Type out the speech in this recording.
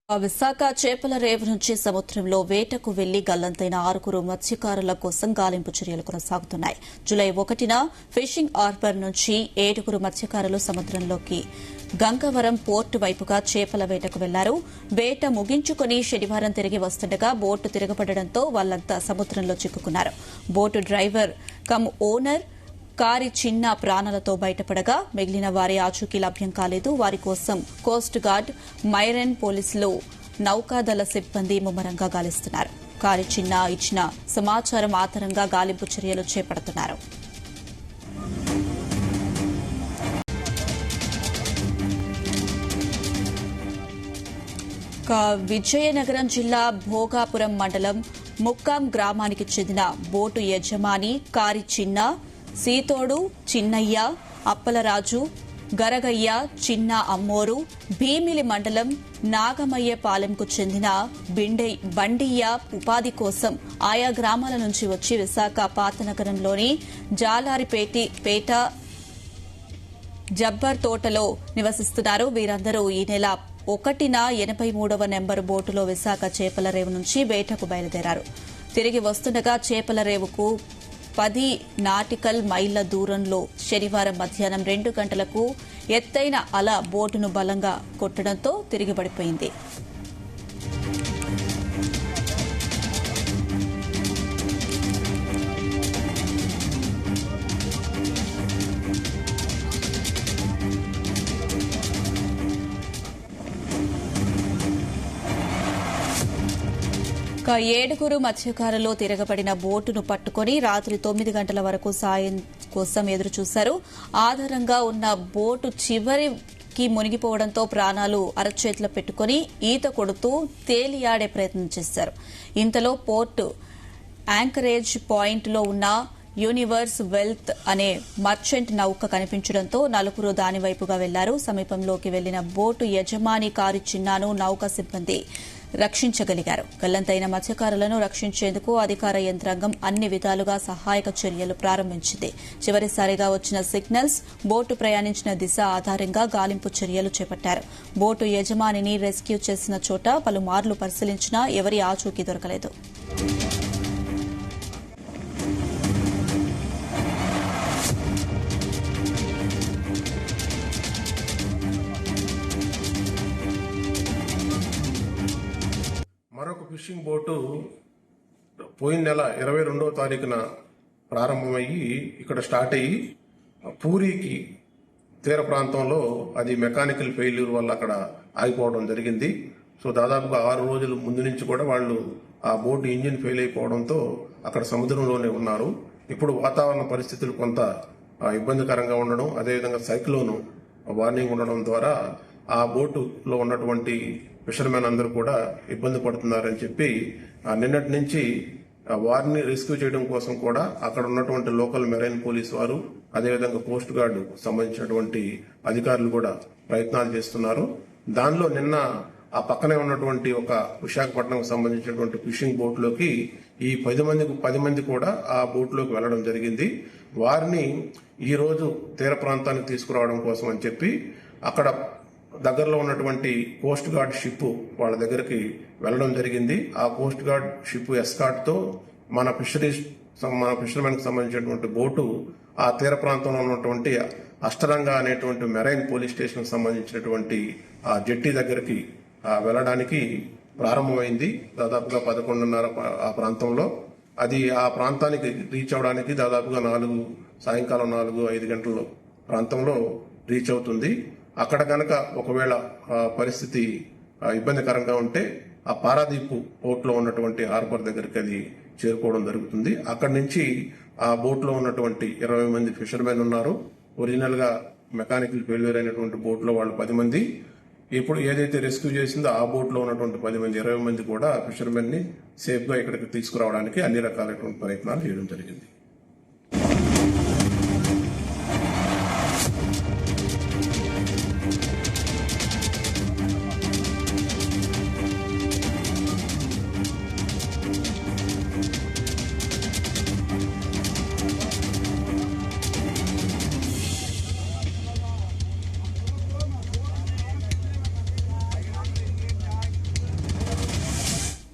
విశాఖ చేపల రేవు నుంచి సముద్రంలో వేటకు వెళ్లి గల్లంతైన 6 మత్స్యకారుల కోసం గాలింపు చర్యలు కొనసాగుతున్నాయి. జూలై 1న ఫిషింగ్ హార్బర్ నుంచి 7 మత్స్యకారులు సముద్రంలోకి గంగవరం పోర్టు వైపుగా చేపల వేటకు వెళ్లారు. వేట ముగించుకుని శనివారం తిరిగి వస్తుండగా బోటు తిరగబడడంతో వాళ్లంతా సముద్రంలో చిక్కుకున్నారు. బోటు డ్రైవర్ కమ్ ఓనర్ కారి చిన్న ప్రాణాలతో బయటపడగా మిగిలిన వారి ఆచూకీ లభ్యం కాలేదు. వారి కోసం కోస్ట్ గార్డ్, మైరన్ పోలీసులు, నౌకాదళ సిబ్బంది ముమ్మరంగా గాలిస్తున్నారు. కారి చిన్న ఇచ్చిన సమాచారం ఆధారంగా గాలింపు చర్యలు చేపడుతున్నారు. విజయనగరం జిల్లా భోగాపురం మండలం ముక్కాం గ్రామానికి చెందిన బోటు యజమాని కారి చిన్న, సీతోడు చిన్నయ్య, అప్పలరాజు, గరగయ్య, చిన్న అమ్మోరు, భీమిలి మండలం నాగమయ్యపాలెంకు చెందిన బండియ్య ఉపాధి కోసం ఆయా గ్రామాల నుంచి వచ్చి విశాఖ పాతనగరంలోని జాలారిపేట జబ్బర్ తోటలో నివసిస్తున్నారు. వీరందరూ ఈ నెల 1న 83వ నెంబరు బోటులో విశాఖ చేపల రేవు నుంచి వేటకు బయలుదేరారు. తిరిగి వస్తుండగా చేపల రేవుకు 10 నాటికల్ మైళ్ల దూరంలో శనివారం మధ్యాహ్నం 2 గంటలకు ఎత్తైన అల బోటును బలంగా కొట్టడంతో తిరిగి పడిపోయింది. ఏడుగురు మత్స్యకారులు తిరగబడిన బోటును పట్టుకుని రాత్రి 9 గంటల వరకు సాయం కోసం ఎదురుచూశారు. ఆధారంగా ఉన్న బోటు చివరికి మునిగిపోవడంతో ప్రాణాలు అరచేతిలో పెట్టుకుని ఈత కొడుతూ తేలియాడే ప్రయత్నం చేశారు. ఇంతలో పోర్టు యాంకరేజ్ పాయింట్లో ఉన్న యూనివర్స్ వెల్త్ అనే మర్చెంట్ నౌక కనిపించడంతో నలుగురు దాని వైపుగా వెళ్లారు. సమీపంలోకి వెళ్లిన బోటు యజమాని కారి చిన్నాను నౌక సిబ్బంది రక్షించగలిగారు. గల్లంతైన మత్స్యకారులను రక్షించేందుకు అధికార యంత్రాంగం అన్ని విధాలుగా సహాయక చర్యలు ప్రారంభించింది. చివరిసారిగా వచ్చిన సిగ్నల్స్, బోటు ప్రయాణించిన దిశ ఆధారంగా గాలింపు చర్యలు చేపట్టారు. బోటు యజమానిని రెస్క్యూ చేసిన చోట పలుమార్లు పరిశీలించినా ఎవరి ఆచూకీ దొరకలేదు. మరొక ఫిషింగ్ బోటు పోయిన నెల 22వ తారీఖున ప్రారంభమయ్యి ఇక్కడ స్టార్ట్ అయ్యి పూరికి తీర ప్రాంతంలో అది మెకానికల్ ఫెయిల్యూర్ వల్ల అక్కడ ఆగిపోవడం జరిగింది. సో దాదాపుగా 6 రోజుల ముందు నుంచి కూడా వాళ్ళు ఆ బోటు ఇంజిన్ ఫెయిల్ అయిపోవడంతో అక్కడ సముద్రంలోనే ఉన్నారు. ఇప్పుడు వాతావరణ పరిస్థితులు కొంత ఇబ్బందికరంగా ఉండడం, అదేవిధంగా సైక్లోన్ వార్నింగ్ ఉండడం ద్వారా ఆ బోటులో ఉన్నటువంటి ఫిషర్మెన్ అందరూ కూడా ఇబ్బంది పడుతున్నారని చెప్పి నిన్నటి నుంచి వారిని రెస్క్యూ చేయడం కోసం కూడా అక్కడ ఉన్నటువంటి లోకల్ మెరైన్ పోలీస్ వారు, అదేవిధంగా కోస్ట్ గార్డు సంబంధించినటువంటి అధికారులు కూడా ప్రయత్నాలు చేస్తున్నారు. దానిలో నిన్న ఆ పక్కనే ఉన్నటువంటి ఒక విశాఖపట్నం సంబంధించినటువంటి ఫిషింగ్ బోట్లోకి ఈ 10 మంది కూడా ఆ బోట్లోకి వెళ్లడం జరిగింది. వారిని ఈ రోజు తీర ప్రాంతానికి తీసుకురావడం కోసం అని చెప్పి అక్కడ దగ్గరలో ఉన్నటువంటి కోస్ట్ గార్డ్ షిప్ వాళ్ళ దగ్గరికి వెళ్లడం జరిగింది. ఆ కోస్ట్ గార్డ్ షిప్ ఎస్కార్ట్ తో మన ఫిషర్మెన్ కి సంబంధించినటువంటి బోటు ఆ తీర ప్రాంతంలో ఉన్నటువంటి అష్టరంగ అనేటువంటి మెరైన్ పోలీస్ స్టేషన్ కి సంబంధించినటువంటి ఆ జెట్టి దగ్గరికి వెళ్లడానికి ప్రారంభమైంది. దాదాపుగా 11:30 ఆ ప్రాంతంలో అది ఆ ప్రాంతానికి రీచ్ అవడానికి దాదాపుగా సాయంకాలం 4-5 గంటల ప్రాంతంలో రీచ్ అవుతుంది. అక్కడ కనుక ఒకవేళ పరిస్థితి ఇబ్బందికరంగా ఉంటే ఆ పారాదీపు పోర్ట్లో ఉన్నటువంటి హార్బర్ దగ్గరికి అది చేరుకోవడం జరుగుతుంది. అక్కడి నుంచి ఆ బోట్ లో ఉన్నటువంటి 20 మంది ఫిషర్మెన్ ఉన్నారు. ఒరిజినల్ గా మెకానికల్ ఫెయిల్యూర్ అయినటువంటి బోట్ లో వాళ్ళు 10 మంది, ఇప్పుడు ఏదైతే రెస్క్యూ చేసిందో ఆ బోట్ లో ఉన్నటువంటి 10 మంది, 20 మంది కూడా ఫిషర్మెన్ ని సేఫ్ గా ఇక్కడికి తీసుకురావడానికి అన్ని రకాలైనటువంటి ప్రయత్నాలు చేయడం జరిగింది.